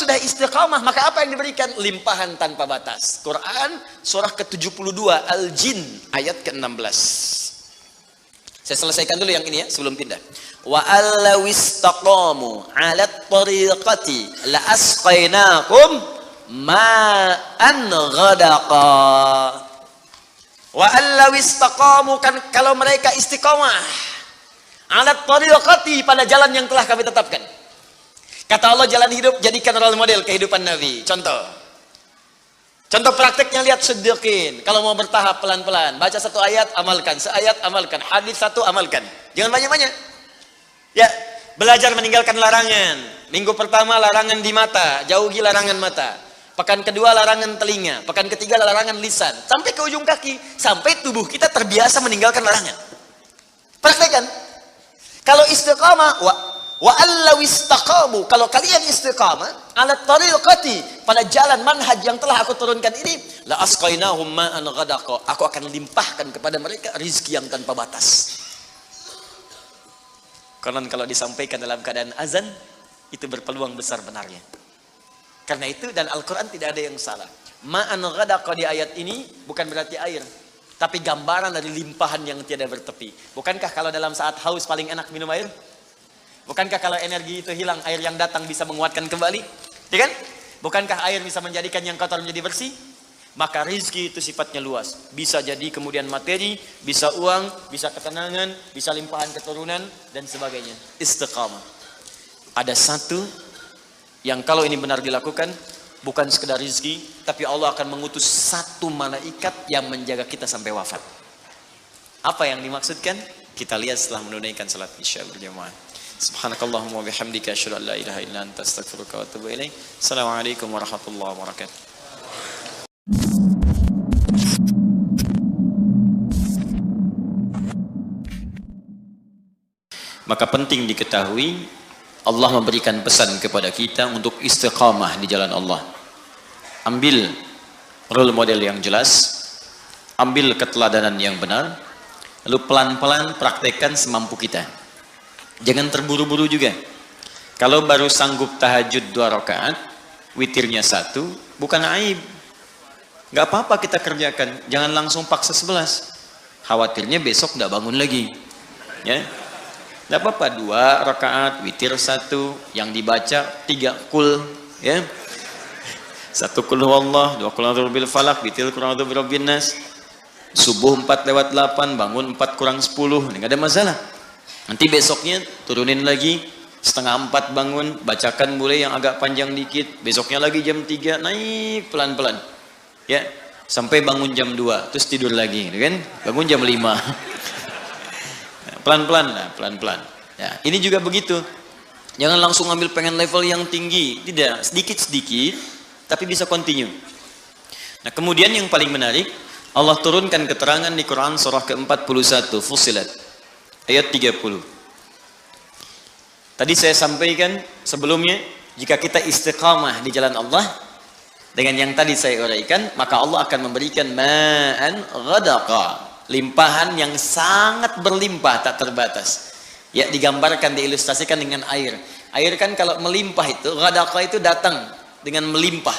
sudah istiqamah, maka apa yang diberikan? Limpahan tanpa batas. Quran surah ke-72 Al-Jin ayat ke-16. Saya selesaikan dulu yang ini ya sebelum pindah. Wa allaw istaqamu 'alat tariqati la asqainakum ma'an ghadaqa. Wa allaw istaqamu, kan kalau mereka istiqamah 'alat tariqati, pada jalan yang telah kami tetapkan. Kata Allah jalan hidup, jadikan role model kehidupan Nabi. Contoh prakteknya, lihat Siddiqin. Kalau mau bertahap pelan-pelan, baca satu ayat, amalkan. Seayat, amalkan. Hadis satu, amalkan. Jangan banyak-banyak. Ya, belajar meninggalkan larangan. Minggu pertama larangan di mata, jauhi larangan mata. Pekan kedua larangan telinga. Pekan ketiga larangan lisan. Sampai ke ujung kaki. Sampai tubuh kita terbiasa meninggalkan larangan. Praktekkan. Kalau istiqamah, wa allaw istaqamu, kalau kalian istiqamah ala tariqati, pada jalan manhaj yang telah aku turunkan ini, la asqainahum ma'an ghadaqa, aku akan limpahkan kepada mereka rizki yang tanpa batas. Konon kalau disampaikan dalam keadaan azan, itu berpeluang besar benarnya. Karena itu, dan Al-Quran tidak ada yang salah. Ma'an ghadaqa di ayat ini bukan berarti air, tapi gambaran dari limpahan yang tiada bertepi. Bukankah kalau dalam saat haus paling enak minum air? Bukankah kalau energi itu hilang, air yang datang bisa menguatkan kembali? Ya kan? Bukankah air bisa menjadikan yang kotor menjadi bersih? Maka rizki itu sifatnya luas. Bisa jadi kemudian materi, bisa uang, bisa ketenangan, bisa limpahan keturunan, dan sebagainya. Istiqamah. Ada satu yang kalau ini benar dilakukan, bukan sekedar rizki, tapi Allah akan mengutus satu malaikat yang menjaga kita sampai wafat. Apa yang dimaksudkan? Kita lihat setelah menunaikan salat isya berjamaah. Subhanakallahumma wabihamdika asyhadu an la ilaha illa anta astaghfiruka wa atubu ilaik. Assalamualaikum warahmatullahi wabarakatuh. Maka penting diketahui, Allah memberikan pesan kepada kita untuk istiqamah di jalan Allah. Ambil role model yang jelas, ambil keteladanan yang benar, lalu pelan-pelan praktekkan semampu kita. Jangan terburu-buru juga. Kalau baru sanggup tahajud 2 rakaat, witirnya 1, bukan aib. Gak apa-apa kita kerjakan. Jangan langsung paksa 11. Khawatirnya besok gak bangun lagi. Ya, gak apa-apa, 2 rakaat, witir 1, yang dibaca 3 kul. Ya, 1 kul huwallah, 2 kul a'udzu birabbil falaq, witir kul a'udzu birabbin nas. Subuh 4:08, bangun 4:10. Ini gak ada masalah. Nanti besoknya turunin lagi, 3:30 bangun, bacakan mulai yang agak panjang dikit. Besoknya lagi jam 3, naik pelan-pelan. Ya, sampai bangun jam 2, terus tidur lagi, kan? Bangun jam 5. Pelan-pelan lah, pelan-pelan. Ya, ini juga begitu. Jangan langsung ambil pengen level yang tinggi. Tidak, sedikit-sedikit, tapi bisa continue. Nah, kemudian yang paling menarik, Allah turunkan keterangan di Quran surah ke-41, Fussilat. Ayat 30. Tadi saya sampaikan sebelumnya, jika kita istiqamah di jalan Allah dengan yang tadi saya uraikan, maka Allah akan memberikan ma'an ghadaqa, limpahan yang sangat berlimpah tak terbatas. Ya, digambarkan, diilustrasikan dengan air. Air kan kalau melimpah itu, ghadaqa itu datang dengan melimpah.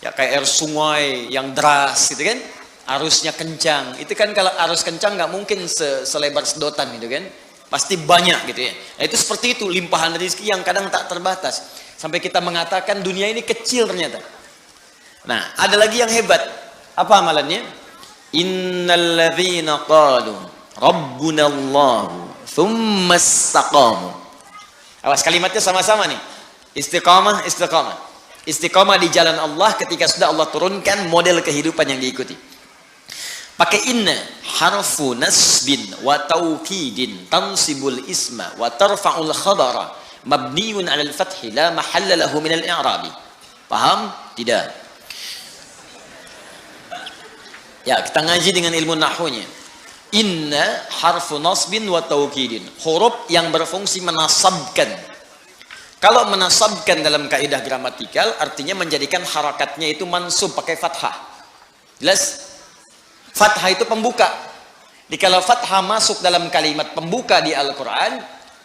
Ya, kayak air sungai yang deras gitu kan. Arusnya kencang, itu kan kalau arus kencang nggak mungkin selebar sedotan gitu kan, pasti banyak gitu ya. Nah, itu seperti itu limpahan rezeki yang kadang tak terbatas, sampai kita mengatakan dunia ini kecil ternyata. Nah, ada lagi yang hebat. Apa amalannya? Innalladzina qalu rabbunallahu tsumma istaqamu. Awas, kalimatnya sama-sama nih. Istiqamah, istiqamah. Istiqamah di jalan Allah ketika sudah Allah turunkan model kehidupan yang diikuti. Pakai inna, harfu nasbin wa taukidin tansibul isma wa tarfa'ul khabara mabniun 'alal fathi la mahalla lahu minal i'rabi. Paham? Tidak. Ya, kita ngaji dengan ilmu nahwunya. Inna harfu nasbin wa taukidin, huruf yang berfungsi menasabkan. Kalau menasabkan dalam kaidah gramatikal artinya menjadikan harakatnya itu mansub pakai fathah. Jelas? Fathah itu pembuka. Jadi kalau fathah masuk dalam kalimat pembuka di Al-Quran,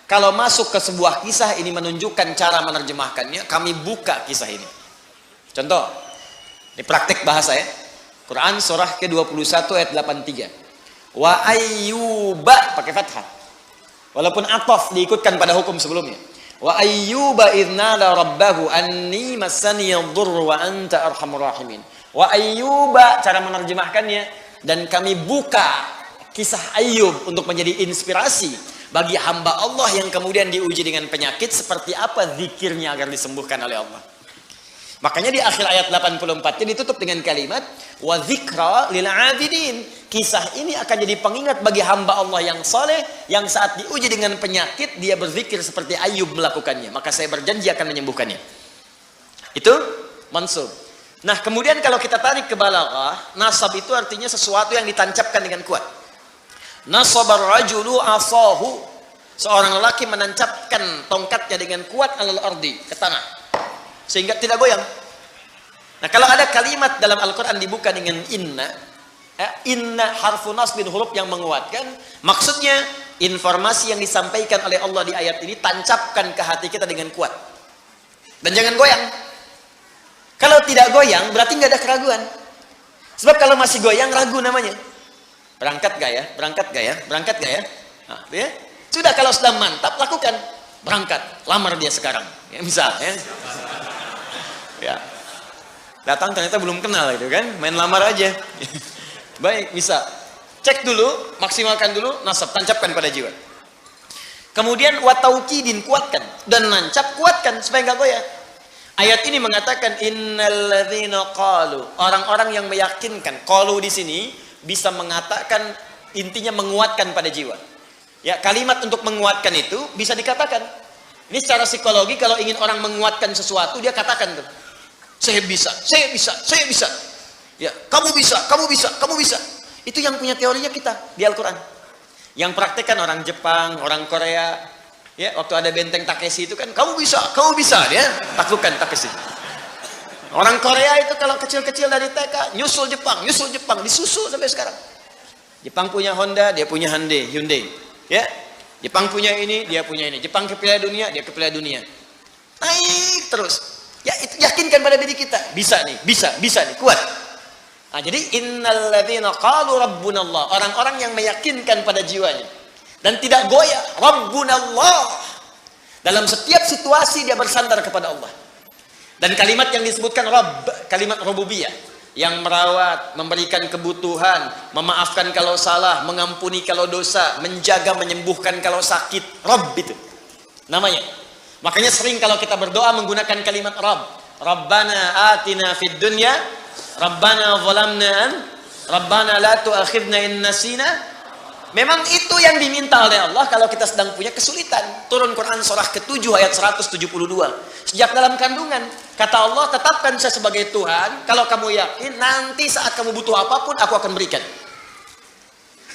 kalau masuk ke sebuah kisah ini menunjukkan cara menerjemahkannya, kami buka kisah ini. Contoh, ini praktek bahasa ya. Quran surah ke-21 ayat 83. Wa ayyuba pakai fathah. Walaupun ataf diikutkan pada hukum sebelumnya. Wa ayyuba idznala rabbahu anni massani yadhurru wa anta arhamur rahimin. Wa ayyuba cara menerjemahkannya, dan kami buka kisah Ayyub untuk menjadi inspirasi bagi hamba Allah yang kemudian diuji dengan penyakit, seperti apa zikirnya agar disembuhkan oleh Allah. Makanya di akhir ayat 84-nya ditutup dengan kalimat wa dzikra lil 'abidin. Kisah ini akan jadi pengingat bagi hamba Allah yang saleh yang saat diuji dengan penyakit dia berzikir seperti Ayyub melakukannya, maka saya berjanji akan menyembuhkannya. Itu mansub. Nah, kemudian kalau kita tarik ke balaghah, nasab itu artinya sesuatu yang ditancapkan dengan kuat. Nasabar rajulu asahu, seorang lelaki menancapkan tongkatnya dengan kuat alal ardi, ke tanah, sehingga tidak goyang. Nah, kalau ada kalimat dalam Al-Quran dibuka dengan inna, inna harfu nasbin, huruf yang menguatkan, maksudnya informasi yang disampaikan oleh Allah di ayat ini tancapkan ke hati kita dengan kuat, dan jangan goyang. Kalau tidak goyang berarti nggak ada keraguan. Sebab kalau masih goyang ragu namanya. Berangkat gak ya? Berangkat gak ya? Berangkat gak ya? Nah, ya? Sudah, kalau sudah mantap lakukan. Berangkat, lamar dia sekarang. Ya, misal ya. Ya. Datang ternyata belum kenal gitu kan, main lamar aja. Baik, bisa. Cek dulu, maksimalkan dulu, nasab, tancapkan pada jiwa. Kemudian wataukidin, kuatkan, dan nancap, kuatkan supaya nggak goyah. Ayat ini mengatakan innalladzina qalu, orang-orang yang meyakinkan. Qalu di sini bisa mengatakan, intinya menguatkan pada jiwa. Ya, kalimat untuk menguatkan itu bisa dikatakan. Ini secara psikologi, kalau ingin orang menguatkan sesuatu, dia katakan tuh, saya bisa, saya bisa, saya bisa. Ya, kamu bisa, kamu bisa, kamu bisa. Itu yang punya teorinya kita di Al-Quran. Yang praktekkan orang Jepang, orang Korea. Ya, waktu ada benteng Takeshi itu kan, kamu bisa, ya, taklukkan Takeshi. Orang Korea itu kalau kecil-kecil dari TK, nyusul Jepang, disusul sampai sekarang. Jepang punya Honda, dia punya Hyundai. Ya, Jepang punya ini, dia punya ini. Jepang ke Piala Dunia, dia ke Piala Dunia. Naik terus. Ya, itu yakinkan pada diri kita, bisa nih, bisa nih, kuat. Nah, jadi innalladzina qalu rabbunallah, orang-orang yang meyakinkan pada jiwanya dan tidak goyah, rabbunallah. Dalam setiap situasi dia bersandar kepada Allah. Dan kalimat yang disebutkan Rabb, kalimat rububiyah, yang merawat, memberikan kebutuhan, memaafkan kalau salah, mengampuni kalau dosa, menjaga, menyembuhkan kalau sakit. Rabb itu namanya. Makanya sering kalau kita berdoa menggunakan kalimat Rabb. Rabbana atina fid dunya, Rabbana zalamna, Rabbana la tu'akhidna in nasina. Memang itu yang diminta oleh Allah kalau kita sedang punya kesulitan. Turun Quran surah ke-7 ayat 172. Sejak dalam kandungan, kata Allah, tetapkan saya sebagai Tuhan. Kalau kamu yakin, nanti saat kamu butuh apapun, aku akan berikan.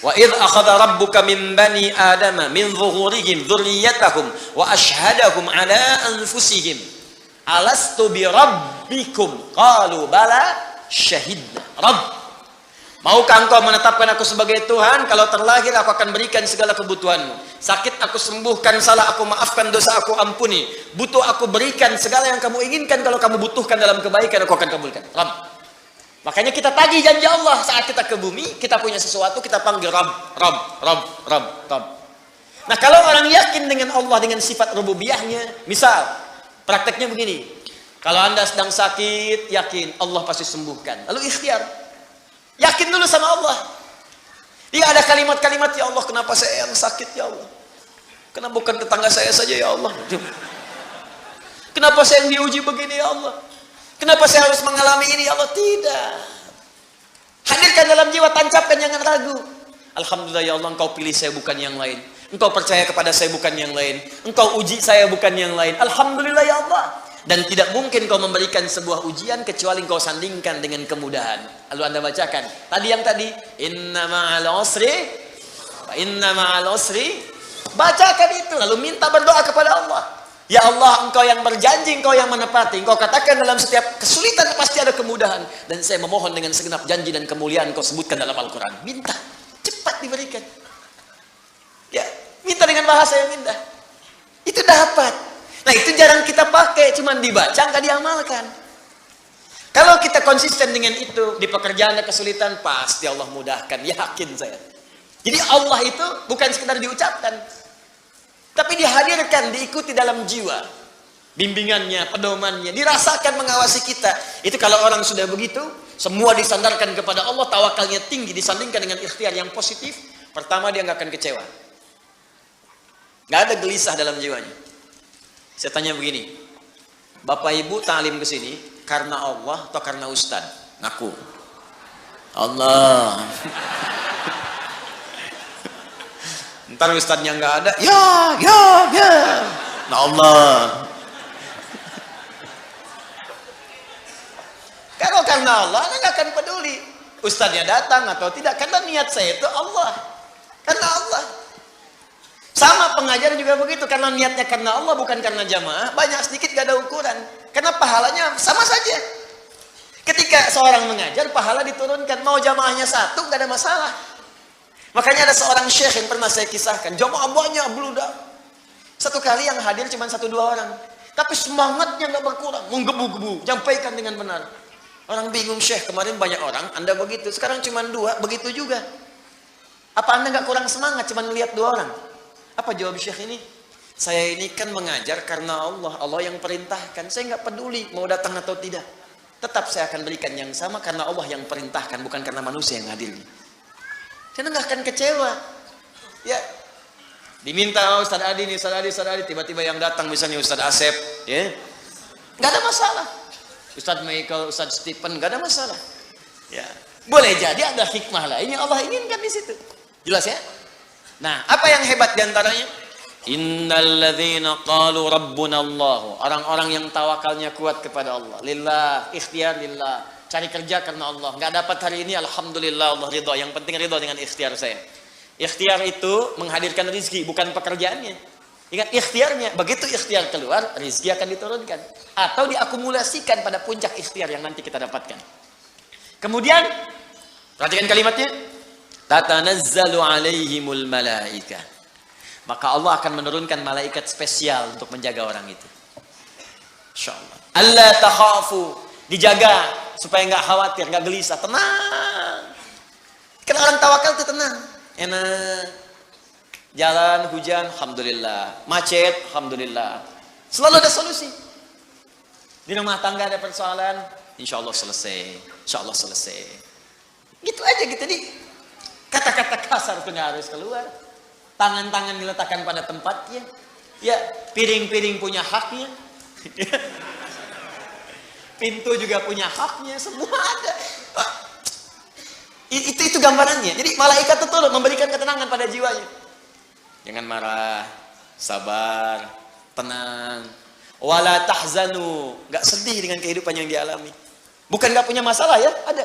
Wa idh akhadha rabbuka min bani adama min zuhurihim dzurriyyatahum wa ashhadahum ala anfusihim alastu bi rabbikum qalu bala syahidna. Rabb, maukah engkau menetapkan aku sebagai Tuhan? Kalau terlahir aku akan berikan segala kebutuhanmu. Sakit aku sembuhkan, salah aku maafkan, dosa aku ampuni. Butuh aku berikan segala yang kamu inginkan. Kalau kamu butuhkan dalam kebaikan, aku akan kabulkan. Rabb. Makanya kita tagih janji Allah saat kita ke bumi, kita punya sesuatu, kita panggil Rabb, Rabb, Rabb, Rabb, Rabb. Nah, kalau orang yakin dengan Allah, dengan sifat rububiyahnya, misal prakteknya begini. Kalau Anda sedang sakit, yakin Allah pasti sembuhkan. Lalu ikhtiar. Yakin dulu sama Allah. Dia ada kalimat-kalimat, ya Allah, kenapa saya yang sakit, ya Allah? Kenapa bukan tetangga saya saja, ya Allah? Kenapa saya yang diuji begini, ya Allah? Kenapa saya harus mengalami ini, ya Allah? Tidak. Hadirkan dalam jiwa, tancapkan, jangan ragu. Alhamdulillah, ya Allah, engkau pilih saya bukan yang lain. Engkau percaya kepada saya bukan yang lain. Engkau uji saya bukan yang lain. Alhamdulillah, ya Allah. Dan tidak mungkin kau memberikan sebuah ujian kecuali kau sandingkan dengan kemudahan. Lalu Anda bacakan tadi yang tadi, inna ma'al usri, inna ma'al usri. Bacakan itu, lalu minta berdoa kepada Allah. Ya Allah, engkau yang berjanji, engkau yang menepati. Engkau katakan dalam setiap kesulitan pasti ada kemudahan. Dan saya memohon dengan segenap janji dan kemuliaan kau sebutkan dalam Al-Quran. Minta, cepat diberikan. Ya, minta dengan bahasa yang indah. Itu dapat. Nah itu jarang kita pakai, cuman dibaca nggak diamalkan. Kalau kita konsisten dengan itu, di pekerjaan ada kesulitan, pasti Allah mudahkan, yakin saya. Jadi Allah itu bukan sekedar diucapkan, tapi dihadirkan, diikuti dalam jiwa. Bimbingannya, pedomannya, dirasakan mengawasi kita. Itu kalau orang sudah begitu, semua disandarkan kepada Allah, tawakalnya tinggi, disandingkan dengan ikhtiar yang positif, pertama dia nggak akan kecewa. Nggak ada gelisah dalam jiwanya. Saya tanya begini, Bapak Ibu ta'lim ke sini karena Allah atau karena Ustad? Ngaku. Allah. Ntar Ustadnya nggak ada, ya. Nah Allah. Kalau karena Allah, Anda nggak akan peduli Ustadnya datang atau tidak, karena niat saya itu Allah. Karena Allah. Sama pengajar juga begitu, karena niatnya karena Allah bukan karena jamaah, banyak sedikit gak ada ukuran. Karena pahalanya sama saja. Ketika seorang mengajar, pahala diturunkan, mau jamaahnya satu gak ada masalah. Makanya ada seorang syekh yang pernah saya kisahkan, jamaah banyak beludak. Satu kali yang hadir cuma 1-2 orang, tapi semangatnya gak berkurang, menggebu-gebu, sampaikan dengan benar. Orang bingung, syekh kemarin banyak orang, Anda begitu, sekarang cuma 2, begitu juga. Apa Anda gak kurang semangat cuma melihat 2 orang? Apa jawab syekh ini? Saya ini kan mengajar karena Allah. Allah yang perintahkan. Saya nggak peduli mau datang atau tidak. Tetap saya akan berikan yang sama karena Allah yang perintahkan, bukan karena manusia yang hadir. Saya nggak akan kecewa. Ya, diminta Ustaz Adi nih, Ustaz Adi, tiba-tiba yang datang misalnya Ustaz Asep, ya, nggak ada masalah. Ustaz Michael, Ustaz Stephen, nggak ada masalah. Ya, boleh jadi ada hikmah lain yang Allah inginkan di situ. Jelas ya? Nah, apa yang hebat diantaranya? Innalladzina qalu rabbuna Allah. Orang-orang yang tawakalnya kuat kepada Allah. Lillah, ikhtiar lillah. Cari kerja karena Allah. Nggak dapat hari ini, alhamdulillah Allah ridha. Yang penting ridha dengan ikhtiar saya. Ikhtiar itu menghadirkan rezeki, bukan pekerjaannya. Ingat ikhtiarnya. Begitu ikhtiar keluar, rezeki akan diturunkan. Atau diakumulasikan pada puncak ikhtiar yang nanti kita dapatkan. Kemudian, perhatikan kalimatnya. Tatanazzalu alaihimul malaika. Maka Allah akan menurunkan malaikat spesial untuk menjaga orang itu. Insyaallah. Alla takhafu, dijaga supaya enggak khawatir, enggak gelisah, tenang. Karena orang tawakal itu tenang, enak. Jalan hujan, alhamdulillah. Macet, alhamdulillah. Selalu ada solusi. Di rumah tangga ada persoalan, insyaallah selesai. Insyaallah selesai. Gitu aja gitu nih. Kata-kata kasar itu nggak harus keluar. Tangan-tangan diletakkan pada tempatnya. Ya, piring-piring punya haknya. Pintu juga punya haknya. Semua ada. Itu gambarannya. Jadi malaikat itu turun memberikan ketenangan pada jiwanya. Jangan marah, sabar, tenang. Wala tahzanu, nggak sedih dengan kehidupan yang dialami. Bukan nggak punya masalah ya, ada.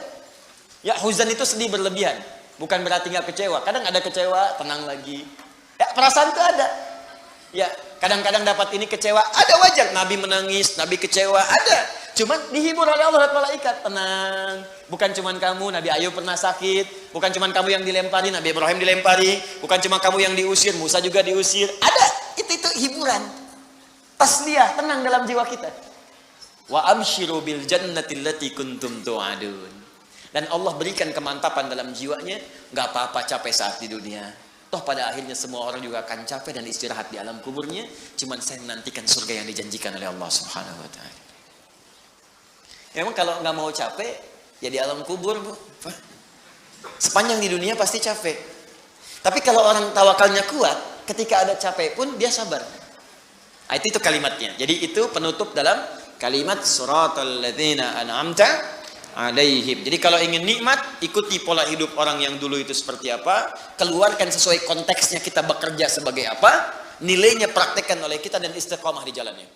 Ya, huzan itu sedih berlebihan. Bukan berarti nggak kecewa. Kadang ada kecewa, tenang lagi. Ya, perasaan itu ada. Ya, kadang-kadang dapat ini kecewa. Ada wajar. Nabi menangis, Nabi kecewa. Ada. Cuman dihibur oleh Allah dan malaikat. Tenang. Bukan cuman kamu, Nabi Ayub pernah sakit. Bukan cuman kamu yang dilempari, Nabi Ibrahim dilempari. Bukan cuma kamu yang diusir, Musa juga diusir. Ada. Itu hiburan. Tasliyah, tenang dalam jiwa kita. Wa abshiru bil jannati allati kuntum tu'adun. Dan Allah berikan kemantapan dalam jiwanya, nggak apa-apa capek saat di dunia. Toh pada akhirnya semua orang juga akan capek dan istirahat di alam kuburnya. Cuman saya menantikan surga yang dijanjikan oleh Allah Subhanahu Wa Taala. Memang kalau nggak mau capek, ya di alam kubur, Bu. Sepanjang di dunia pasti capek. Tapi kalau orang tawakalnya kuat, ketika ada capek pun dia sabar. Nah, itu kalimatnya. Jadi itu penutup dalam kalimat suratal ladzina an'amta alaihim. Jadi kalau ingin nikmat, ikuti pola hidup orang yang dulu itu seperti apa, keluarkan sesuai konteksnya kita bekerja sebagai apa, nilainya praktekkan oleh kita dan istiqamah di jalannya.